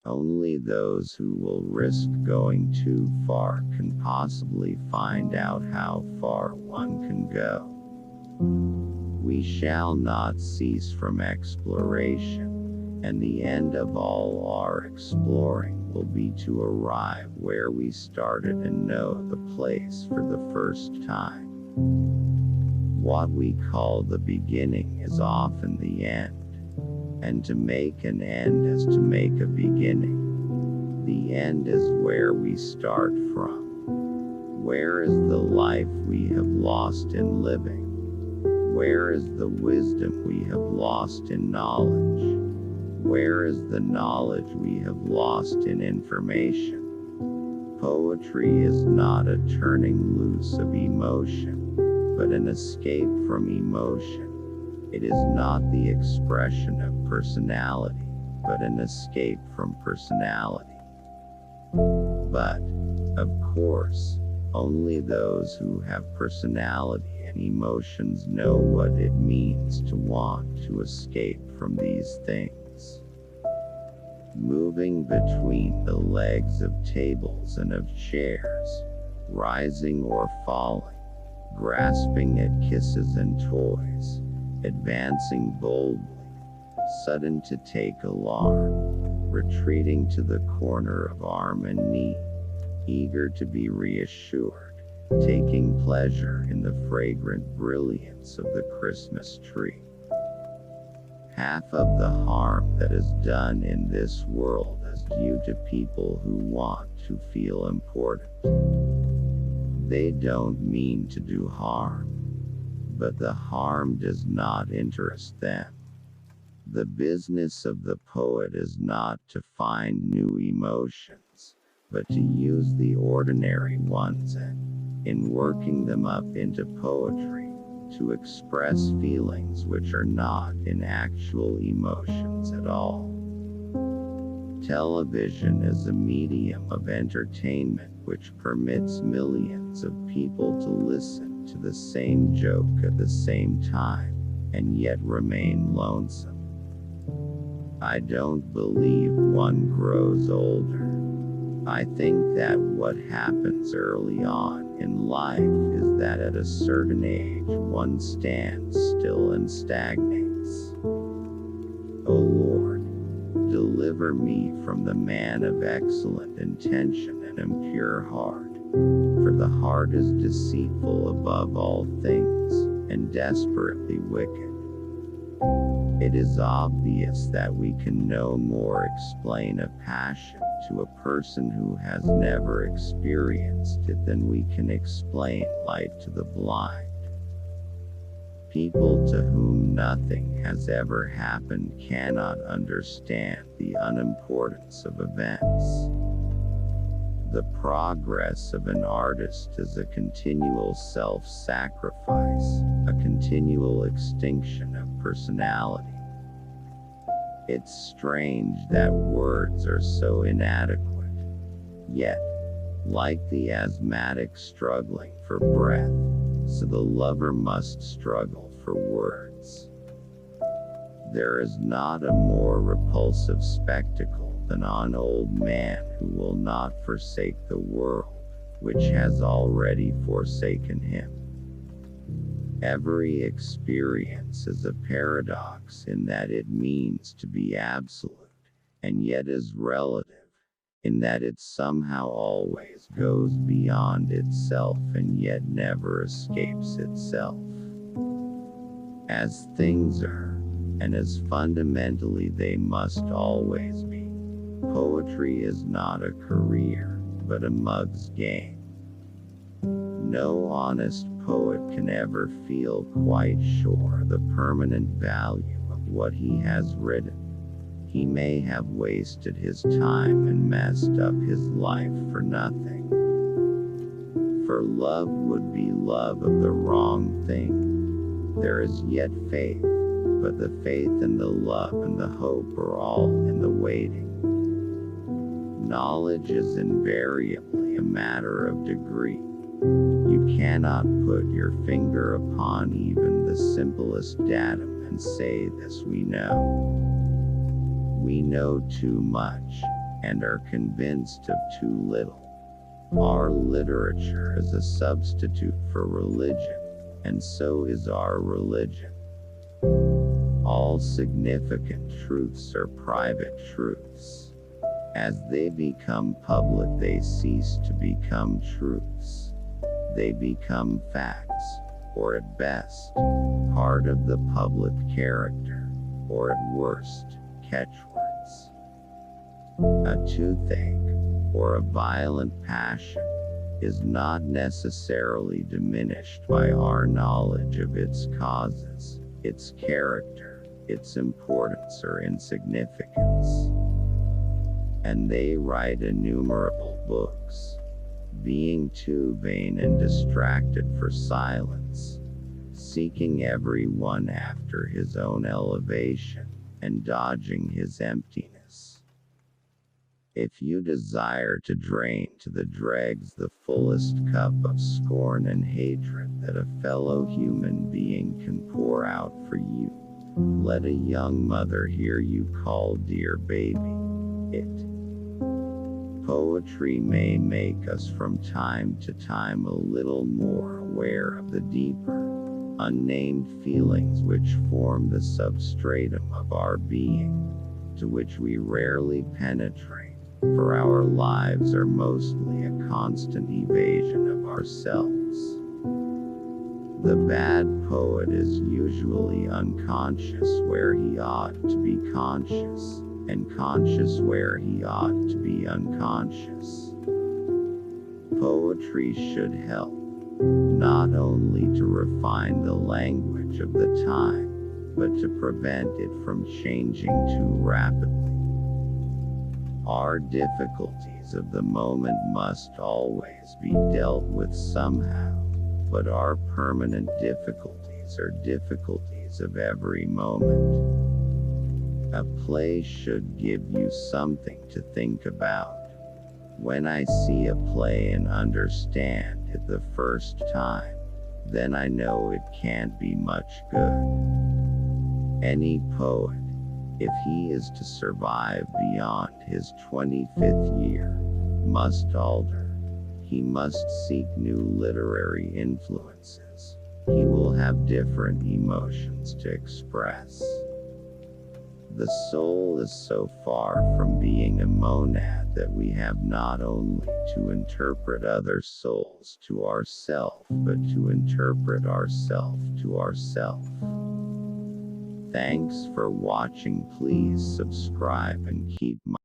Only those who will risk going too far can possibly find out how far one can go. We shall not cease from exploration, and the end of all our exploring will be to arrive where we started and know the place for the first time. What we call the beginning is often the end, and to make an end is to make a beginning. The end is where we start from. Where is the life we have lost in living? Where is the wisdom we have lost in knowledge? Where is the knowledge we have lost in information? Poetry is not a turning loose of emotion, but an escape from emotion. It is not the expression of personality, but an escape from personality. But, of course, only those who have personality and emotions know what it means to want to escape from these things. Moving between the legs of tables and of chairs, rising or falling, grasping at kisses and toys, advancing boldly, sudden to take alarm, retreating to the corner of arm and knee, eager to be reassured, taking pleasure in the fragrant brilliance of the Christmas tree. Half of the harm that is done in this world is due to people who want to feel important. They don't mean to do harm, but the harm does not interest them. The business of the poet is not to find new emotions, but to use the ordinary ones and, in working them up into poetry, to express feelings which are not in actual emotions at all. Television is a medium of entertainment which permits millions of people to listen to the same joke at the same time, and yet remain lonesome. I don't believe one grows older. I think that what happens early on in life is that at a certain age one stands still and stagnates. O Lord, deliver me from the man of excellent intention and impure heart, for the heart is deceitful above all things, and desperately wicked. It is obvious that we can no more explain a passion to a person who has never experienced it than we can explain light to the blind. People to whom nothing has ever happened cannot understand the unimportance of events. The progress of an artist is a continual self-sacrifice, a continual extinction of personality. It's strange that words are so inadequate. Yet, like the asthmatic struggling for breath, so the lover must struggle for words. There is not a more repulsive spectacle than an old man who will not forsake the world, which has already forsaken him. Every experience is a paradox in that it means to be absolute, and yet is relative, in that it somehow always goes beyond itself and yet never escapes itself. As things are, and as fundamentally they must always be, poetry is not a career, but a mug's game. No honest poet can ever feel quite sure the permanent value of what he has written. He may have wasted his time and messed up his life for nothing. For love would be love of the wrong thing. There is yet faith, but the faith and the love and the hope are all in the waiting. Knowledge is invariably a matter of degree. You cannot put your finger upon even the simplest datum and say this we know. We know too much, and are convinced of too little. Our literature is a substitute for religion, and so is our religion. All significant truths are private truths. As they become public, they cease to become truths. They become facts, or at best, part of the public character, or at worst, catchwords. A toothache, or a violent passion, is not necessarily diminished by our knowledge of its causes, its character, its importance or insignificance. And they write innumerable books, being too vain and distracted for silence, seeking every one after his own elevation, and dodging his emptiness. If you desire to drain to the dregs the fullest cup of scorn and hatred that a fellow human being can pour out for you, let a young mother hear you call dear baby, it. Poetry may make us from time to time a little more aware of the deeper, unnamed feelings which form the substratum of our being, to which we rarely penetrate, for our lives are mostly a constant evasion of ourselves. The bad poet is usually unconscious where he ought to be conscious, and conscious where he ought to be unconscious. Poetry should help, not only to refine the language of the time, but to prevent it from changing too rapidly. Our difficulties of the moment must always be dealt with somehow, but our permanent difficulties are difficulties of every moment. A play should give you something to think about. When I see a play and understand it the first time, then I know it can't be much good. Any poet, if he is to survive beyond his 25th year, must alter. He must seek new literary influences. He will have different emotions to express. The soul is so far from being a monad that we have not only to interpret other souls to ourself, but to interpret ourself to ourself. Thanks for watching. Please subscribe and keep my